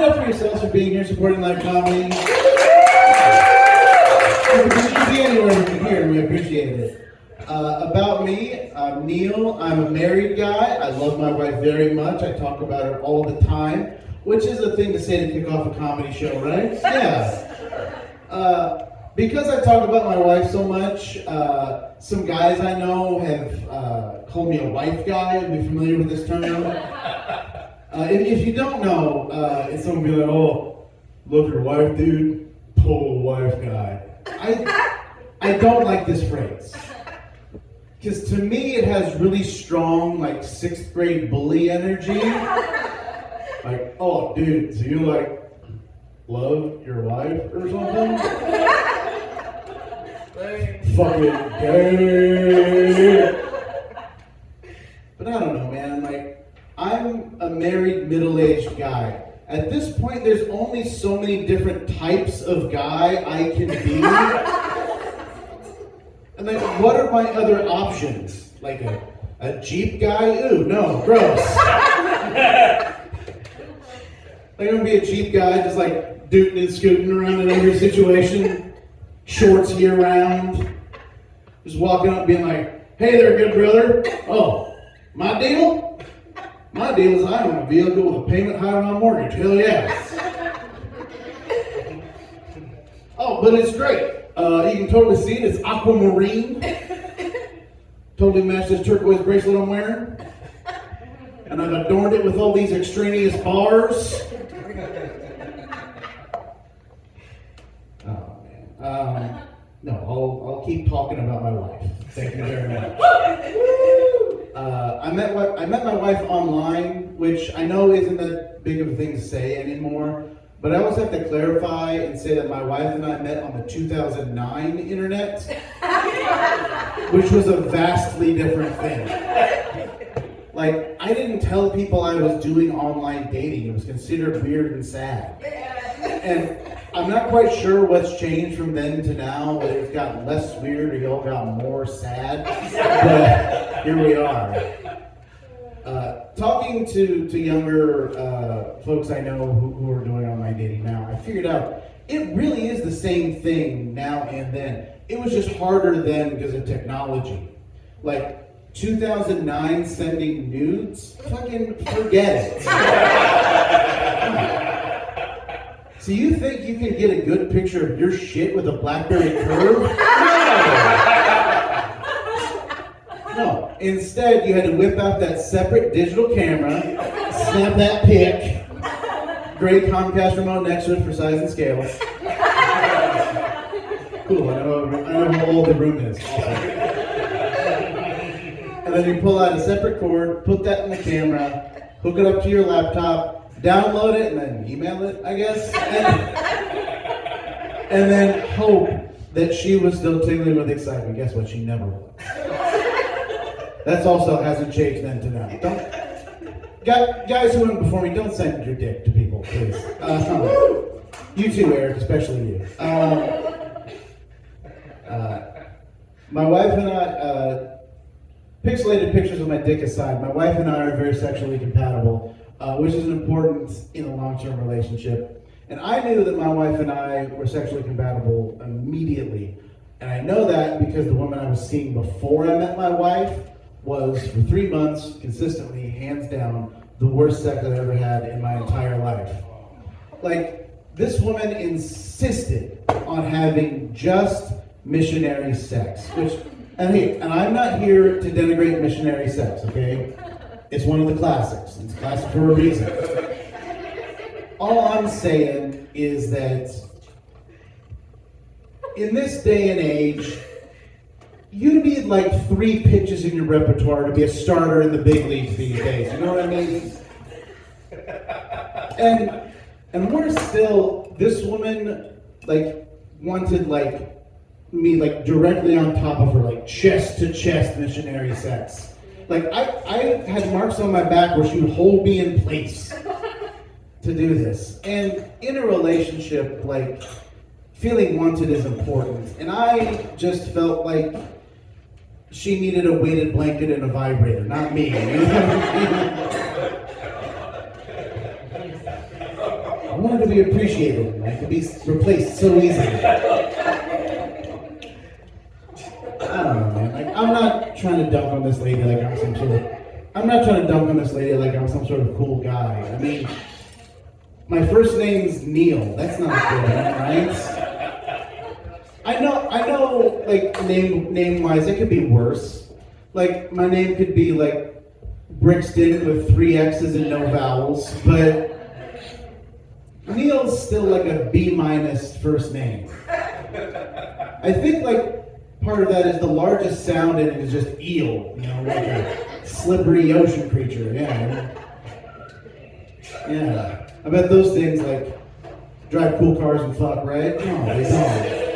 it up for yourselves for being here, supporting live comedy. You can be anywhere we can hear, and we appreciate it. About me, I'm Neal. I'm a married guy. I love my wife very much. I talk about her all the time, which is a thing to say to kick off a comedy show, right? Yeah. Because I talk about my wife so much, some guys I know have called me a wife guy. Are you familiar with this term? If you don't know, it's someone be like, oh, love your wife, dude. Total wife guy. I don't like this phrase. Because to me, it has really strong, like, 6th grade bully energy. Like, oh, dude, so you, like, love your wife or something? Fucking gay. But I don't know, man. Like, I'm a married, middle-aged guy. At this point, there's only so many different types of guy I can be. And like, what are my other options? Like a Jeep guy? Ooh, no, gross. Like, I'm gonna be a Jeep guy, just like dooting and scooting around in every situation, shorts year round, just walking up being like, hey there, good brother. Oh, my deal? My deal is I own a vehicle with a payment higher on my mortgage. Hell yeah. Oh, but it's great. You can totally see it. It's aquamarine. Totally matched this turquoise bracelet I'm wearing. And I've adorned it with all these extraneous bars. Oh, man. No, I'll keep talking about my wife. Thank you very much. I met my wife online, which I know isn't that big of a thing to say anymore. But I always have to clarify and say that my wife and I met on the 2009 internet, which was a vastly different thing. Like, I didn't tell people I was doing online dating. It was considered weird and sad. And I'm not quite sure what's changed from then to now, whether it's gotten less weird or y'all got more sad, but here we are. Talking to younger folks I know who are doing online dating now, I figured out it really is the same thing now and then. It was just harder then because of technology. Like 2009 sending nudes, fucking forget it. So you think you can get a good picture of your shit with a BlackBerry Curve? No. Instead, you had to whip out that separate digital camera, snap that pic, gray Comcast remote next to it for size and scale. Cool, I know how old the room is. And then you pull out a separate cord, put that in the camera, hook it up to your laptop, download it, and then email it, I guess. And then hope that she was still tingling with excitement. Guess what? She never was. That's also hasn't changed then to now. Guys who went before me, don't send your dick to people, please. You too, Eric, especially you. My wife and I, pixelated pictures of my dick aside, my wife and I are very sexually compatible, which is important in a long-term relationship. And I knew that my wife and I were sexually compatible immediately. And I know that because the woman I was seeing before I met my wife was, for 3 months, consistently, hands down, the worst sex I've ever had in my entire life. Like, this woman insisted on having just missionary sex, and I'm not here to denigrate missionary sex, okay? It's one of the classics. It's a classic for a reason. All I'm saying is that in this day and age, you need like 3 pitches in your repertoire to be a starter in the big leagues these days. You know what I mean? And we're still, this woman like wanted like me like directly on top of her, like chest to chest missionary sex. Like I had marks on my back where she would hold me in place to do this. And in a relationship, like, feeling wanted is important. And I just felt like she needed a weighted blanket and a vibrator, not me. You know what I mean? I wanted to be appreciated, and I could be replaced so easily. I don't know, man. Like, I'm not trying to dunk on this lady like I'm some sort of. I'm not trying to dunk on this lady like I'm some sort of cool guy. I mean, my first name's Neal. That's not a good one, right? I know. Like name-wise, it could be worse. Like my name could be like Brixton with 3 X's and no vowels, but Neal's still like a B- first name. I think like part of that is the largest sound in it is just eel, you know, like a slippery ocean creature. Yeah. I bet those things like drive cool cars and fuck, right? No, they don't.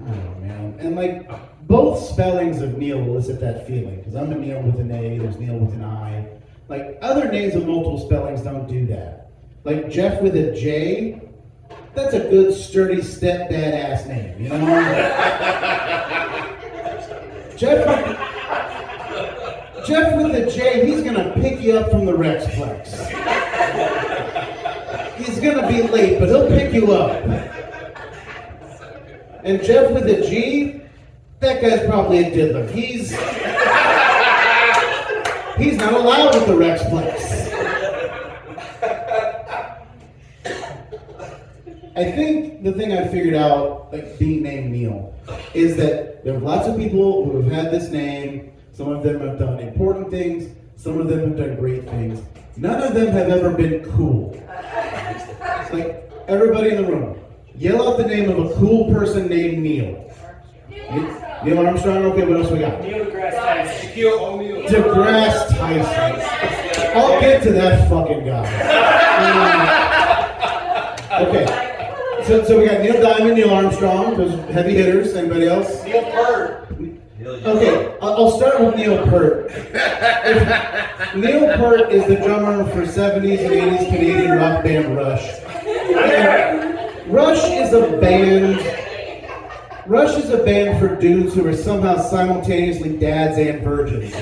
Oh man, and like both spellings of Neal elicit that feeling because I'm a Neal with an A, there's Neal with an I. Like other names with multiple spellings don't do that. Like Jeff with a J. That's a good, sturdy, step badass name, you know? Jeff with a J, he's gonna pick you up from the Rexplex. He's gonna be late, but he'll pick you up. And Jeff with a G, that guy's probably a diddler. He's not allowed at the Rexplex. I think the thing I figured out, like being named Neal, is that there are lots of people who have had this name. Some of them have done important things. Some of them have done great things. None of them have ever been cool. It's like everybody in the room, yell out the name of a cool person named Neal. Neil Armstrong. Okay, what else we got? Neil deGrasse Tyson. Shaquille O'Neal. deGrasse Tyson. I'll get to that fucking guy. Okay. So we got Neil Diamond, Neil Armstrong, those heavy hitters. Anybody else? Neil Peart. Okay, I'll start with Neil Peart. Neil Peart is the drummer for 70s and 80s Canadian rock band Rush. And Rush is a band for dudes who are somehow simultaneously dads and virgins.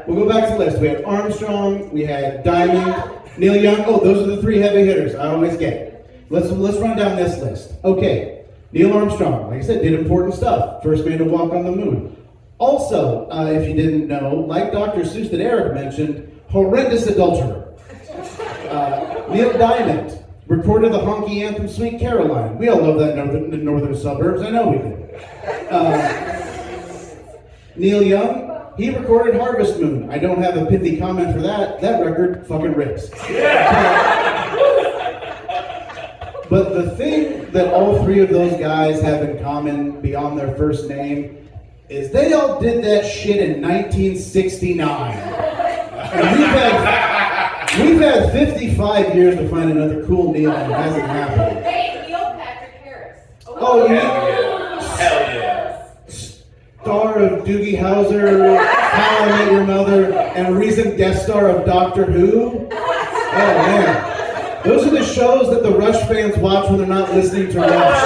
We'll go back to the list. We had Armstrong, we had Diamond, Neil Young. Oh, those are the 3 heavy hitters I always get. Let's run down this list. Okay, Neil Armstrong, like I said, did important stuff. First man to walk on the moon. Also, if you didn't know, like Dr. Seuss that Eric mentioned, horrendous adulterer. Neil Diamond recorded the honky anthem "Sweet Caroline." We all love that in the northern suburbs. I know we do. Neil Young. He recorded Harvest Moon. I don't have a pithy comment for that. That record fucking rips. But the thing that all 3 of those guys have in common beyond their first name is they all did that shit in 1969. And we've had 55 years to find another cool Neil and it hasn't happened. Hey, Neil Patrick Harris. Oh, yeah. Hell yeah. Star of Doogie Howser, How I Met Your Mother, and recent guest star of Doctor Who. Oh man, those are the shows that the Rush fans watch when they're not listening to Rush.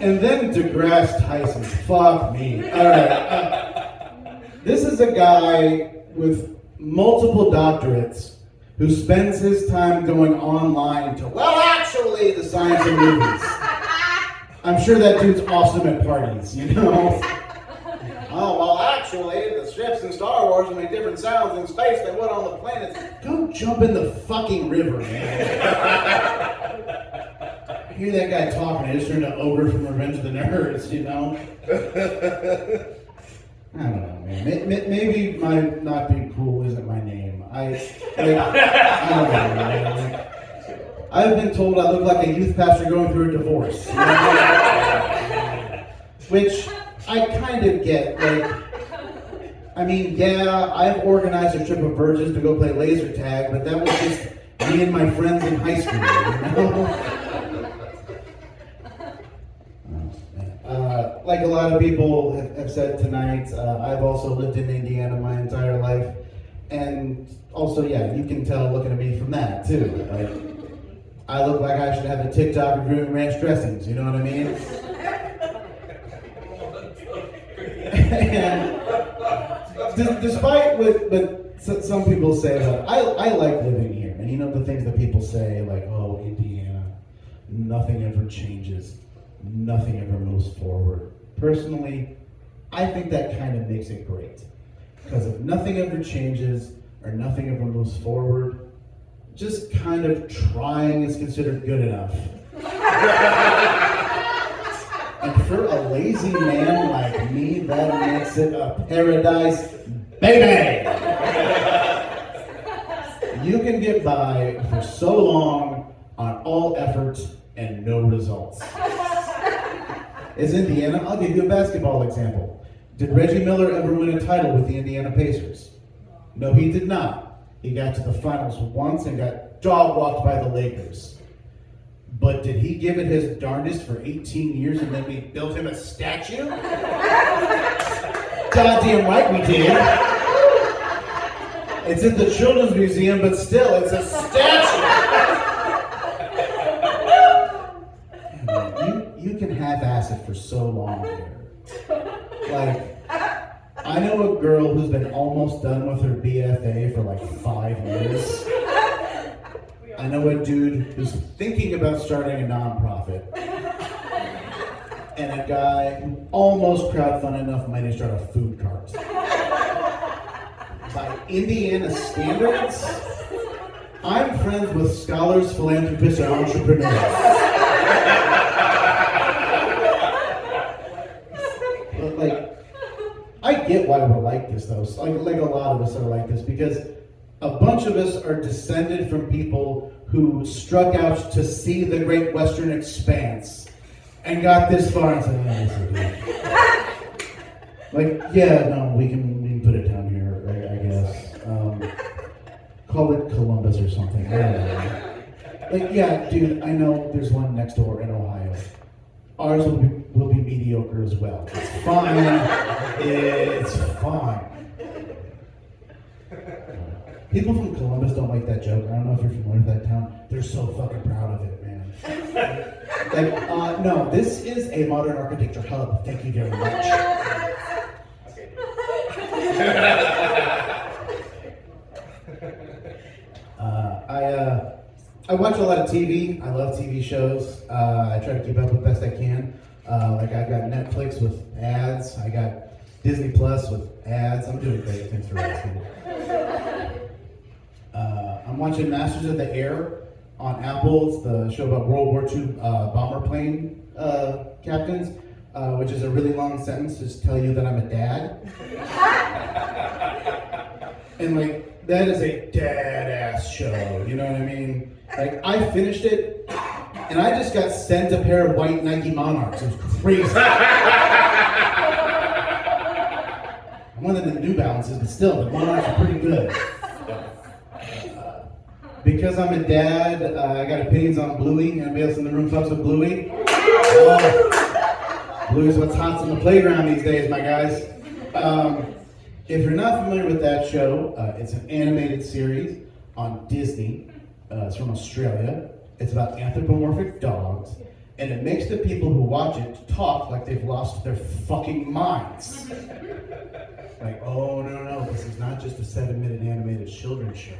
And then deGrasse Tyson. Fuck me. All right, this is a guy with multiple doctorates who spends his time going online to, well, actually, the science of movies. I'm sure that dude's awesome at parties, you know? Oh, well, actually, the ships in Star Wars make different sounds in space than what on the planets. Go jump in the fucking river, man. I hear that guy talking, I just turned to Ogre from Revenge of the Nerds, you know? I don't know, man. Maybe my not being cool isn't my name. I don't know, man. I've been told I look like a youth pastor going through a divorce. You know? Which I kind of get. Like, I mean, yeah, I've organized a trip of virgins to go play laser tag, but that was just me and my friends in high school, you know? Like a lot of people have said tonight, I've also lived in Indiana my entire life, and Also, yeah, you can tell looking at me from that too. Like, I look like I should have a TikTok reviewing ranch dressings. You know what I mean? And despite what some people say about it, I like living here. And you know the things that people say, like, oh, Indiana, nothing ever changes, nothing ever moves forward. Personally, I think that kind of makes it great. Because if nothing ever changes or nothing ever moves forward, just kind of trying is considered good enough. And for a lazy man like me, that makes it a paradise, baby! You can get by for so long on all effort and no results. As Indiana, I'll give you a basketball example. Did Reggie Miller ever win a title with the Indiana Pacers? No, he did not. He got to the finals once and got dog-walked by the Lakers. But did he give it his darndest for 18 years and then we built him a statue? Goddamn right we did. It's at the Children's Museum, but still, it's a statue. You can half-ass it for so long here. Like, I know a girl who's been almost done with her BFA for like 5 years. I know a dude who's thinking about starting a nonprofit. And a guy who almost crowdfunded enough money to start a food cart. By Indiana standards, I'm friends with scholars, philanthropists, and entrepreneurs. But like, I get why we're like this though. Like a lot of us are like this because a bunch of us are descended from people who struck out to see the great western expanse and got this far and said, oh, this is like, yeah, no, we can put it down here, right, I guess. Call it Columbus or something. I don't know. Like, yeah, dude, I know there's one next door in Ohio. Ours will be mediocre as well. It's fine. It's fine. People from Columbus don't like that joke. I don't know if you're familiar with that town. They're so fucking proud of it, man. Like, no, this is a modern architecture hub. Thank you very much. I watch a lot of TV. I love TV shows. I try to keep up with best I can. Like I've got Netflix with ads. I got Disney Plus with ads. I'm doing great. Thanks for asking. I'm watching Masters of the Air on Apple. It's the show about World War II bomber plane captains, which is a really long sentence to just tell you that I'm a dad. And like, that is a dad-ass show, you know what I mean? Like, I finished it, and I just got sent a pair of white Nike Monarchs. It was crazy. I wanted the New Balances, but still, the Monarchs are pretty good. Because I'm a dad, I got opinions on Bluey. Anybody else in the room fucks with Bluey? Bluey's what's hot on the playground these days, my guys. If you're not familiar with that show, it's an animated series on Disney. It's from Australia. It's about anthropomorphic dogs, and it makes the people who watch it talk like they've lost their fucking minds. Like, oh, no, this is not just a 7-minute animated children's show.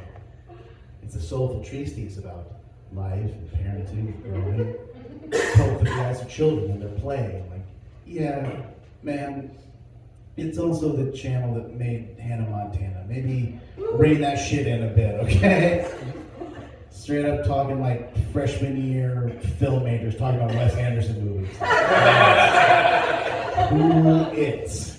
It's a soulful treatise about life and parenting, growing, both of you guys are children and they're playing. Like, yeah, man, it's also the channel that made Hannah Montana. Maybe rein that shit in a bit, okay? Straight up talking like freshman year film majors talking about Wes Anderson movies. Who is?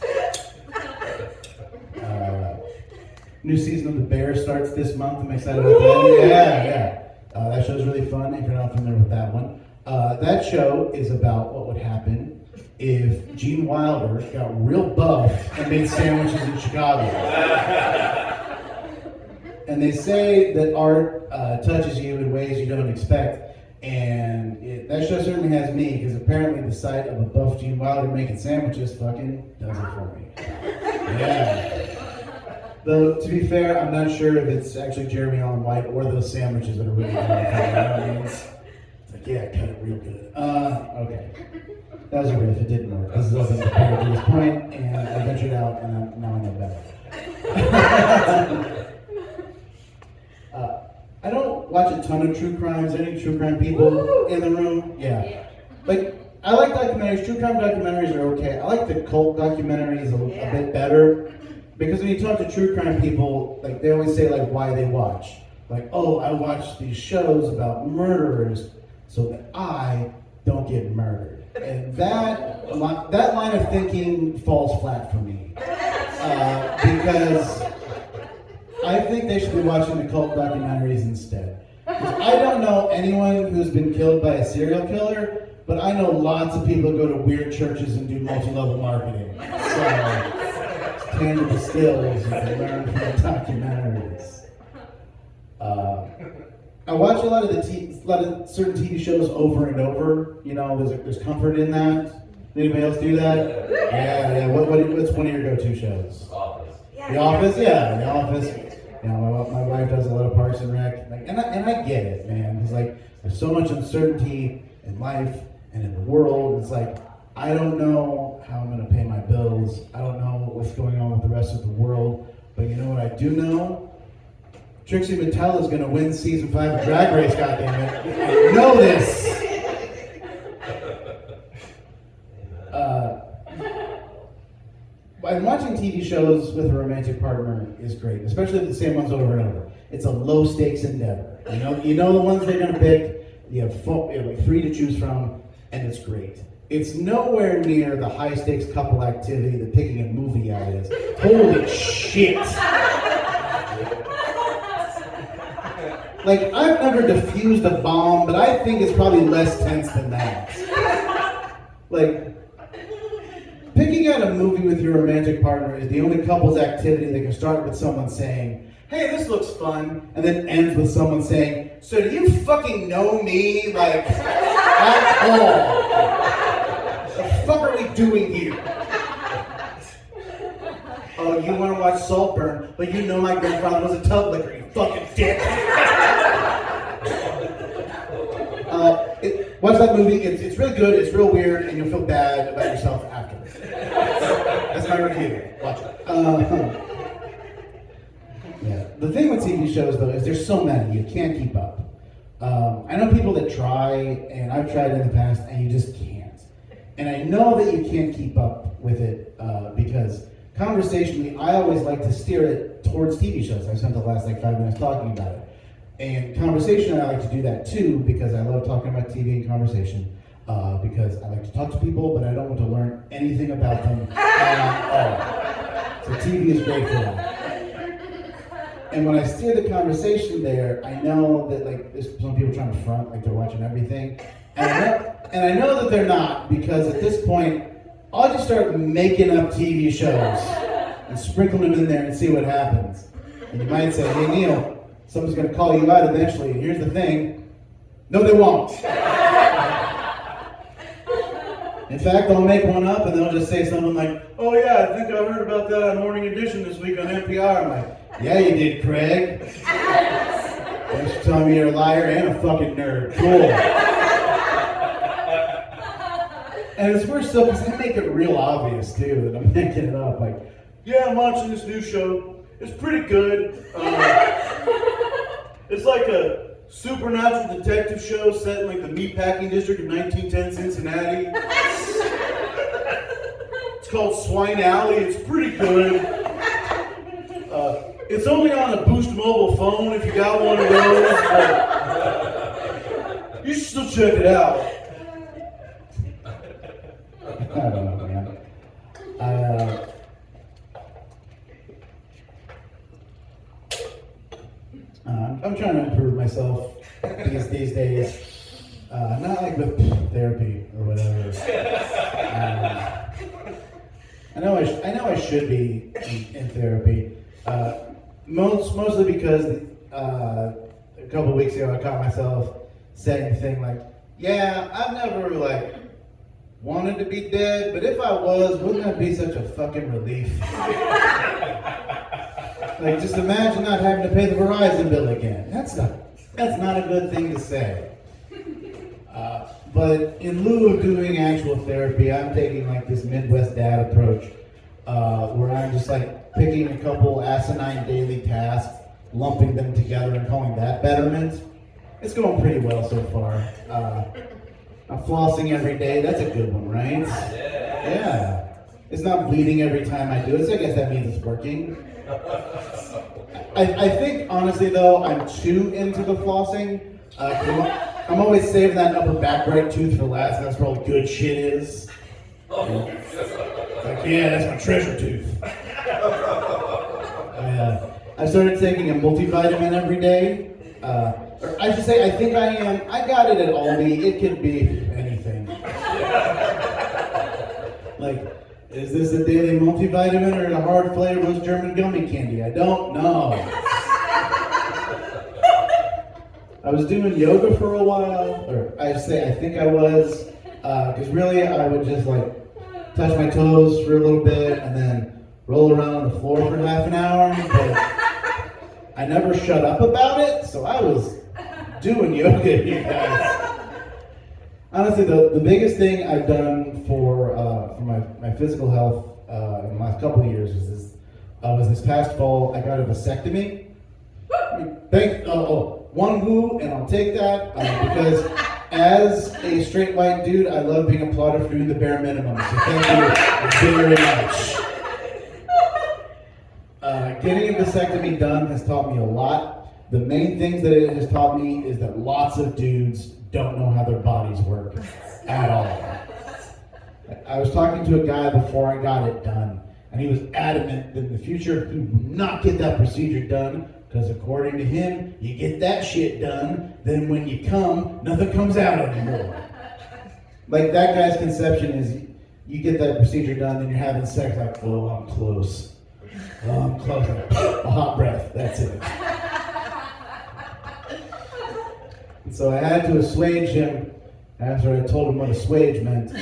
New season of The Bear starts this month. I'm excited about that. Yeah. That show's really fun if you're not familiar with that one. That show is about what would happen if Gene Wilder got real buff and made sandwiches in Chicago. And they say that art touches you in ways you don't expect. And that show certainly has me, because apparently the sight of a buff Gene Wilder making sandwiches fucking does it for me. Yeah. Though, to be fair, I'm not sure if it's actually Jeremy Allen White or those sandwiches that are really good. You know what I mean? It's like, yeah, cut it real good. Okay. That was a riff. It didn't work. This is all been prepared to this point, and I ventured out, and now I know better. I don't watch a ton of true crimes. Any true crime people in the room? Yeah. Like, I like documentaries. True crime documentaries are okay. I like the cult documentaries a bit better. Because when you talk to true crime people, like, they always say, like, why they watch. Like, oh, I watch these shows about murderers so that I don't get murdered. And that line of thinking falls flat for me. Because I think they should be watching the cult documentaries instead. I don't know anyone who's been killed by a serial killer, but I know lots of people who go to weird churches and do multi-level marketing. So, it's tangible skills you can learn from the documentaries. I watch a lot of certain TV shows over and over. You know, there's comfort in that. Anybody else do that? Yeah. What's one of your go-to shows? Office. The Office, yeah, The Office. You know, my wife does a lot of Parks and Rec, like, and I get it, man. It's like there's so much uncertainty in life and in the world. It's like I don't know how I'm going to pay my bills. I don't know what's going on with the rest of the world. But you know what I do know? Trixie Mattel is going to win season 5 of Drag Race. Goddammit! I know this. And watching TV shows with a romantic partner is great, especially the same ones over and over. It's a low stakes endeavor. You know the ones they're gonna pick. You have like 3 to choose from, and it's great. It's nowhere near the high stakes couple activity that picking a movie out is. Holy shit! Like, I've never defused a bomb, but I think it's probably less tense than that. Like, picking out a movie with your romantic partner is the only couple's activity that can start with someone saying, hey, this looks fun, and then ends with someone saying, so do you fucking know me, like, at all? What the fuck are we doing here? Oh, you want to watch Saltburn, but you know my grandfather was a tub licker, you fucking dick. Watch that movie, it's really good, it's real weird, and you'll feel bad about yourself afterwards. That's my review. Watch it. Yeah. The thing with TV shows, though, is there's so many, you can't keep up. I know people that try, and I've tried in the past, and you just can't. And I know that you can't keep up with it because conversationally, I always like to steer it towards TV shows. I spent the last 5 minutes talking about it. And conversation, I like to do that too because I love talking about TV and conversation. Because I like to talk to people, but I don't want to learn anything about them at all. So TV is great for that. And when I steer the conversation there, I know that there's some people trying to front like they're watching everything, and I know that they're not because at this point, I'll just start making up TV shows and sprinkling them in there and see what happens. And you might say, hey Neal, someone's going to call you out eventually. And here's the thing: no, they won't. In fact, I'll make one up and they'll just say something like, oh yeah, I think I heard about that on Morning Edition this week on NPR. I'm like, yeah you did, Craig. Thanks for telling me you're a liar and a fucking nerd. Cool. And it's worse still because they make it real obvious too that I'm making it up. Like, yeah, I'm watching this new show. It's pretty good. It's like a supernatural detective show set in the meatpacking district of 1910 Cincinnati. It's called Swine Alley. It's pretty good. It's only on a Boost mobile phone if you got one of those. But you should still check it out. I don't know, man. I'm trying to improve myself these days. Not like with therapy or whatever. I know I should be in therapy. Mostly because a couple of weeks ago I caught myself saying the thing like, yeah, I've never wanted to be dead, but if I was, wouldn't that be such a fucking relief? Like, just imagine not having to pay the Verizon bill again. That's not a good thing to say. But in lieu of doing actual therapy, I'm taking like this Midwest dad approach, where I'm just like picking a couple asinine daily tasks, lumping them together and calling that betterment. It's going pretty well so far. I'm flossing every day. That's a good one, right? Yeah. It's not bleeding every time I do it, so I guess that means it's working. I think, honestly, though, I'm too into the flossing. I'm always saving that upper back right tooth for last. That's where all the good shit is. Like, yeah, that's my treasure tooth. I started taking a multivitamin every day. Or I should say, I think I am. I got it at Aldi. It could be anything. Like, is this a daily multivitamin or a hard flavorless German gummy candy? I don't know. I was doing yoga for a while, or I say I think I was, because really I would just like touch my toes for a little bit and then roll around on the floor for half an hour, but I never shut up about it, so I was doing yoga, you guys. Honestly, the biggest thing I've done for my physical health in the last couple of years was this past fall, I got a vasectomy. One woo, and I'll take that, because as a straight white dude, I love being applauded for doing the bare minimum, so thank you very much. Getting a vasectomy done has taught me a lot. The main things that it has taught me is that lots of dudes don't know how their bodies work at all. I was talking to a guy before I got it done, and he was adamant that in the future he would not get that procedure done, because according to him, you get that shit done, then when you come, nothing comes out anymore. Like, that guy's conception is you get that procedure done, then you're having sex like, oh, I'm close. Oh, I'm close. A hot breath, that's it. And so I had to assuage him after I told him what assuage meant.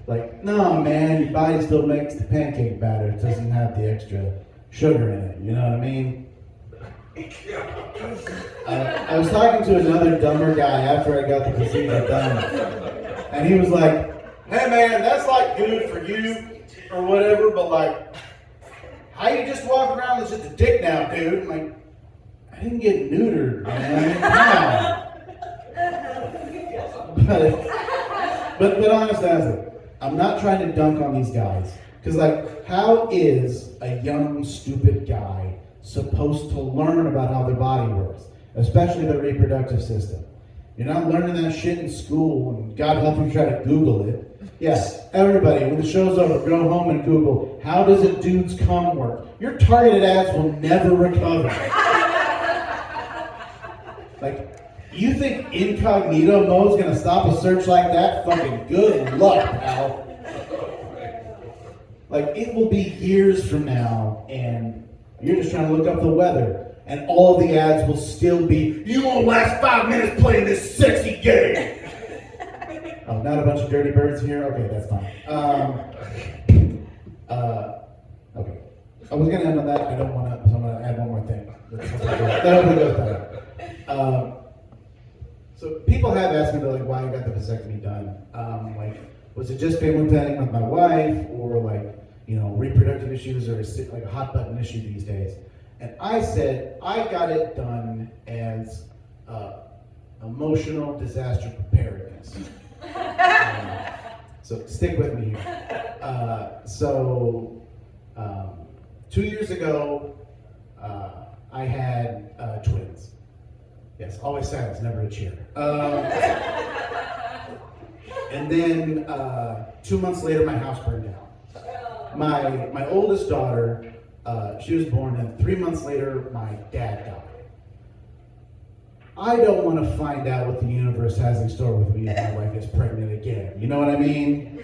Like, no, man, your body still makes the pancake batter. It doesn't have the extra sugar in it, you know what I mean? I was talking to another dumber guy after I got the procedure done, and he was like, hey man, that's like good for you or whatever, but like, how you just walk around with just a dick now, dude? I'm like, I didn't get neutered, man. But honestly, I'm not trying to dunk on these guys. Because, like, how is a young, stupid guy supposed to learn about how their body works, especially their reproductive system? You're not learning that shit in school, and God help you try to Google it. Yes, everybody, when the show's over, go home and Google, how does a dude's cum work? Your targeted ads will never recover. Like, you think incognito mode's gonna stop a search like that? Fucking good luck, pal. Like, it will be years from now, and you're just trying to look up the weather, and all of the ads will still be, you won't last 5 minutes playing this sexy game. Oh, not a bunch of dirty birds here? Okay, that's fine. Okay. I was going to end on that. I don't want to, so I'm going to add one more thing. That hopefully goes better. So people have asked me, like, why I got the vasectomy done. Like, was it just family planning with my wife, or like, you know, reproductive issues, or like a hot button issue these days? And I said I got it done as emotional disaster preparedness. So stick with me here. 2 years ago, I had twins. Yes, always silence, never a cheer. And then 2 months later, my house burned down. My oldest daughter, she was born, and 3 months later, my dad died. I don't want to find out what the universe has in store with me if my wife gets pregnant again. You know what I mean?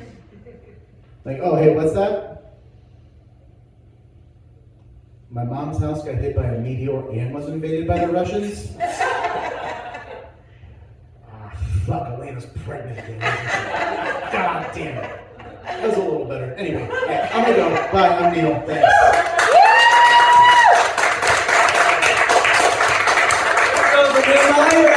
Like, oh, hey, what's that? My mom's house got hit by a meteor and was invaded by the Russians? Fuck, Elena's pregnant again. God damn it. That was a little better. Anyway, right, I'm gonna go. Bye, I'm Neal. Thanks. Neal Meyer.